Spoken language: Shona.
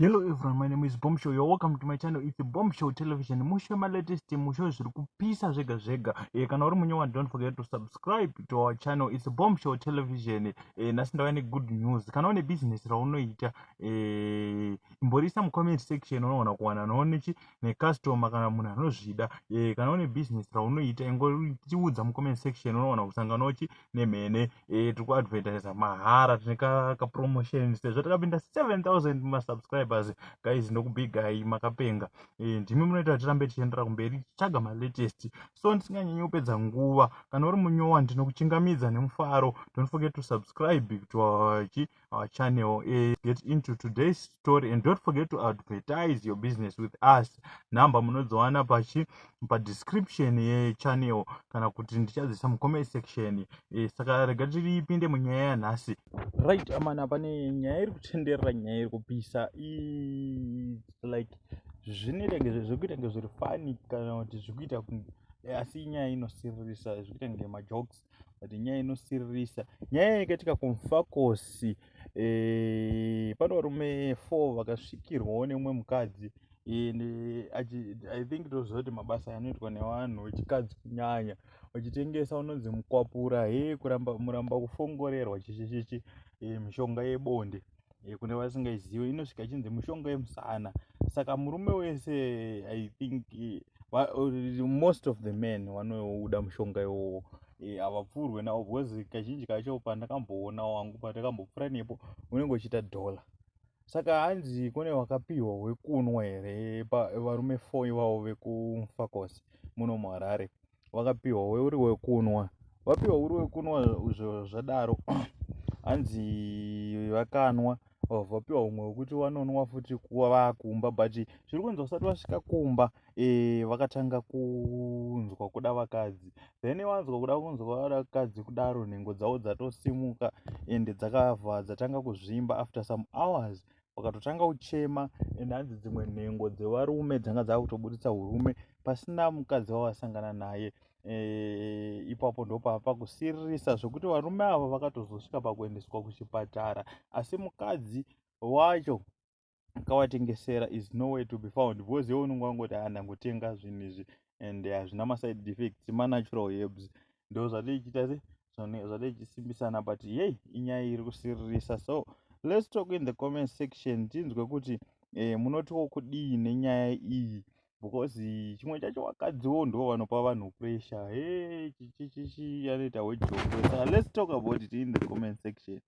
Hello everyone, my name is Bombshell. You're welcome to my channel. It's Bombshell Television. Musho my latest musho zviri kupisa zvega zvega. Kana uri munyowa, don't forget to subscribe to our channel. It's Bombshell Television. Nhasi ndauya good news. Kana une business raunoita, imborisa mu comment section unoona kuwana nonechi ne customer kana munhu anozvida. Kana une business raunoita ingoriudza mu comment section unoona kusanganochi nemhene. Tiri kuadvertise mahara, tine ka promotion sezvo takapinda 7000 ma subscribers. Guys, ndokubigai makapenga. Ndimi munoita tirambe tichiendera kumberi tichaga ma latest. So ndisinganyanyi kupedza nguva, kana uri munyowa ndinokuchingamidza nemufaro. Don't forget to subscribe to our channel. Get into today's story and don't forget to advertise your business with us. Number munozowana pa description ye channel kana kuti ndichadzisa mu comment section. Saka rega tiripinde munyaya yanhasi. Right, amana pane nyaya iri kutenderera, nyaya iri kupisa. Like zvinoita zvekuita ngezviri fani kana kuti zvikuita asi nyaya inosiririsa, zvikuita nge majokes but nyaya inosiririsa. Nyaya yakatika kuMufakose, pano varume 4 vakasvikirwawo nemumwe mukadzi. I think ndozoti mabasa anoitwa nevanhu vechikadzi kunyanya vachitengesa unonzi Mukwapura, muramba kufongorerwa chichi mishonga yebonde. Kune vasingaizivi inosvika chinzi mushonga yemusana. Saka murume wese, I think most of the men vanouda mushonga iwowo. Havapfurwe nawo because kazhinji kacho pandakamboona wangu pandakambopfuura nepo unenge uchiita $. Saka hanzi kune wakapiwa wekunwa here, varume 4 ivavo VeKumufakose muno muHarare vakapiwa uri wekunwa. Vapiwa uri wekunwa zvadaro hanzi vakanwa, vapiwa umwe wekuti vanonwa futi kuva vakumba. But zviri kunzi vasati vasvika kumba, vakatanga kunzwa kuda vakadzi. Then vanzwa kuda vakadzi kudaro, nhengo dzavo dzatosimuka ende dzatanga kuzvimba. After some hours vakatotanga kuchema, ende hanzi dzimwe nhengo dzevarume dzanga dzakutobuditsa urume pasina mukadzi wavasangana naye. Ipapo ndopapa kusiririsa zvokuti varume ava vakatozosvika pakuendeswa kuchipatara, asi mukadzi wacho akavatengesera is nowhere to be found. Because iwe unenge wangoti ndangotenga zvinhu izvi and hazvina maside effects, manatural herbs. Ndo zvatichisimbisana, but hey, inyaya iri kusiririsa. So let's talk in the comment section, tinzwe kuti munotiwo kudii nenyaya iyi. Because chimwe chacho wakadziwo ndo vanopa vanhu pressure. Chichi anoita wejokwe. Saka let's talk about it in the comment section.